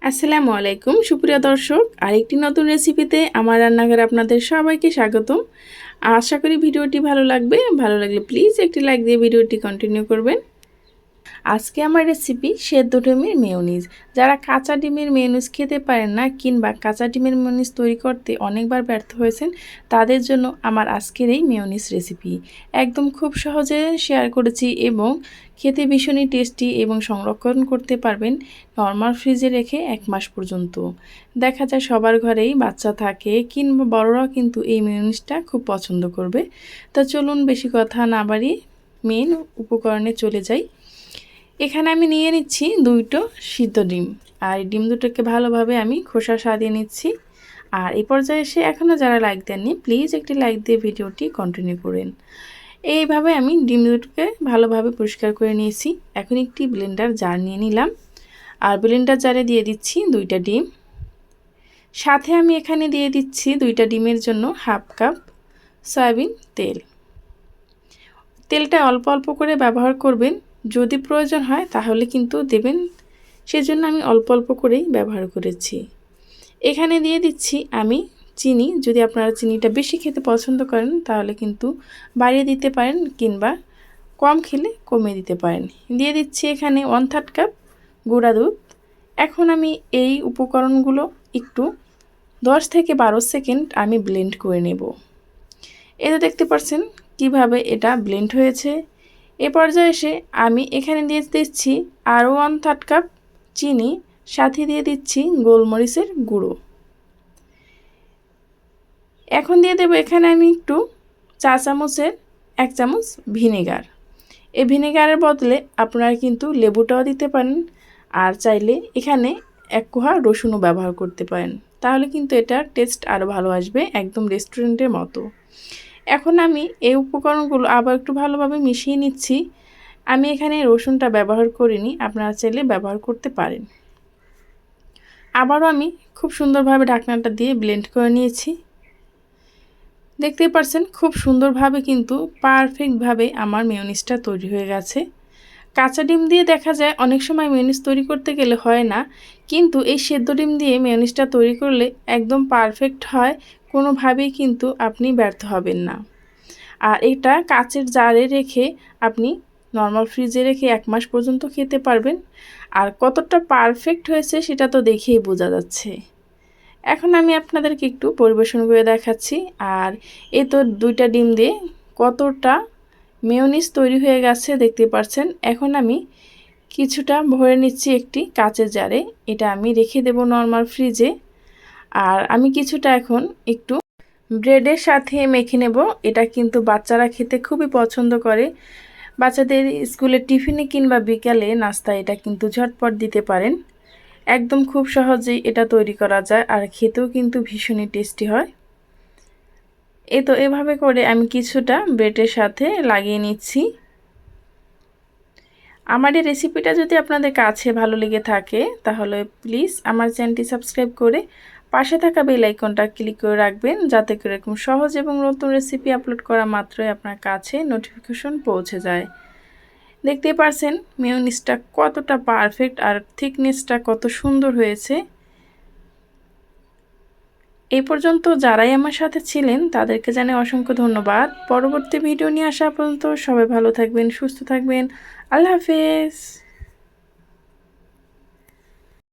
আসসালামু আলাইকুম সুপ্রিয় দর্শক, আরেকটি নতুন রেসিপিতে আমার রান্নাঘরে আপনাদের সবাইকে স্বাগতম। আশা করি ভিডিওটি ভালো লাগবে। ভালো লাগলে প্লিজ একটি লাইক দিয়ে ভিডিওটি কন্টিনিউ করবেন। আজকে আমার রেসিপি সেদ্ধ ডিমের মেয়োনিজ। যারা কাঁচা ডিমের মেয়োনিজ খেতে পারেন না কিংবা কাঁচা ডিমের মেয়োনিজ তৈরি করতে অনেকবার ব্যর্থ হয়েছেন, তাদের জন্য আমার আজকের এই মেয়োনিজ রেসিপি একদম খুব সহজে শেয়ার করেছি এবং খেতে ভীষণই টেস্টি এবং সংরক্ষণ করতে পারবেন নর্মাল ফ্রিজে রেখে 1 মাস পর্যন্ত। দেখা যায় সবার ঘরেই বাচ্চা থাকে কিংবা বড়রাও কিন্তু এই মেয়োনিজটা খুব পছন্দ করবে। তা চলুন বেশি কথা না বাড়িয়ে মেন উপকরণে চলে যাই। এখানে আমি নিয়ে নিচ্ছি 2টো সিদ্ধ ডিম, আর এই ডিম দুটোকে ভালোভাবে আমি খোসা ছাড়িয়ে নিচ্ছি। আর এই পর্যায়ে এসে এখনও যারা লাইক দেননি প্লিজ একটি লাইক দিয়ে ভিডিওটি কন্টিনিউ করেন। এইভাবে আমি ডিম দুটোকে ভালোভাবে পরিষ্কার করে নিয়েছি। এখন একটি ব্লেন্ডার জার নিয়ে নিলাম, আর ব্লেন্ডার জারে দিয়ে দিচ্ছি 2টা ডিম। সাথে আমি এখানে দিয়ে দিচ্ছি 2টা ডিমের জন্য 1/2 কাপ সয়াবিন তেল। তেলটা অল্প অল্প করে ব্যবহার করবেন, যদি প্রয়োজন হয় তাহলে কিন্তু দেবেন, সেজন্য আমি অল্প অল্প করেই ব্যবহার করেছি। এখানে দিয়ে দিচ্ছি আমি চিনি। যদি আপনারা চিনিটা বেশি খেতে পছন্দ করেন তাহলে কিন্তু বাড়িয়ে দিতে পারেন কিংবা কম খেলে কমিয়ে দিতে পারেন। দিয়ে দিচ্ছি এখানে 1/3 কাপ গুঁড়া দুধ। এখন আমি এই উপকরণগুলো একটু 10 থেকে 12 সেকেন্ড আমি ব্লেন্ড করে নেব। এটা দেখতে পাচ্ছেন কিভাবে এটা ব্লেন্ড হয়েছে। এ পর্যায়ে এসে আমি এখানে দিয়ে দিচ্ছি আরও 1/3 কাপ চিনি, সাথে দিয়ে দিচ্ছি গোলমরিচের গুঁড়ো। এখন দিয়ে দেব এখানে আমি একটু চা চামচের 1 চামচ ভিনেগার। এই ভিনেগারের বদলে আপনারা কিন্তু লেবুটাও দিতে পারেন, আর চাইলে এখানে 1 কোয়া রসুনও ব্যবহার করতে পারেন, তাহলে কিন্তু এটার টেস্ট আরও ভালো আসবে, একদম রেস্টুরেন্টের মতো। এখন আমি এই উপকরণগুলো আবার একটু ভালোভাবে মিশিয়ে নিচ্ছি। আমি এখানে রসুনটা ব্যবহার করিনি, আপনারা চাইলে ব্যবহার করতে পারেন। আবারও আমি খুব সুন্দরভাবে ঢাকনাটা দিয়ে ব্লেন্ড করে নিয়েছি। দেখতেই পাচ্ছেন খুব সুন্দরভাবে কিন্তু পারফেক্টভাবে আমার মেয়োনিজটা তৈরি হয়ে গেছে। কাঁচা ডিম দিয়ে দেখা যায় অনেক সময় মেয়োনিজ তৈরি করতে গেলে হয় না, কিন্তু এই সেদ্ধ ডিম দিয়ে মেয়োনিজটা তৈরি করলে একদম পারফেক্ট হয়, কোনোভাবেই কিন্তু আপনি ব্যর্থ হবেন না। আর এটা কাচের জারে রেখে আপনি নর্মাল ফ্রিজে রেখে 1 মাস পর্যন্ত খেতে পারবেন। আর কতটা পারফেক্ট হয়েছে সেটা তো দেখেই বোঝা যাচ্ছে। এখন আমি আপনাদেরকে একটু পরিবেশন করে দেখাচ্ছি। আর এই তো 2টা ডিম দিয়ে কতটা মেয়োনিজ তৈরি হয়ে গেছে দেখতে পাচ্ছেন। এখন আমি কিছুটা ভরে নিচ্ছি একটি কাচের জারে, এটা আমি রেখে দেব নর্মাল ফ্রিজে। আর আমি কিছুটা এখন একটু ব্রেডের সাথে মেখে নেব। এটা কিন্তু বাচ্চারা খেতে খুবই পছন্দ করে। বাচ্চাদের স্কুলের টিফিনে কিংবা বিকালে নাস্তা এটা কিন্তু ঝটপট দিতে পারেন। একদম খুব সহজেই এটা তৈরি করা যায়, আর খেতেও কিন্তু ভীষণই টেস্টি হয়। এই তো এভাবে করে আমি কিছুটা ব্রেডের সাথে লাগিয়ে নিচ্ছি। আমার এই রেসিপিটা যদি আপনাদের কাছে ভালো লেগে থাকে তাহলে প্লিজ আমার চ্যানেলটি সাবস্ক্রাইব করে পাশে থাকা বেল আইকনটা ক্লিক করে রাখবেন, যাতে করে এরকম সহজ এবং নতুন রেসিপি আপলোড করা মাত্রই আপনার কাছে নোটিফিকেশন পৌঁছে যায়। দেখতেই পারছেন মেয়োনিজটা কতটা পারফেক্ট আর থিকনেসটা কত সুন্দর হয়েছে। এই পর্যন্ত যারাই আমার সাথে ছিলেন তাদেরকে জানাই অসংখ্য ধন্যবাদ। পরবর্তী ভিডিও নিয়ে আসা পর্যন্ত সবাই ভালো থাকবেন, সুস্থ থাকবেন। আল্লাহ হাফেজ।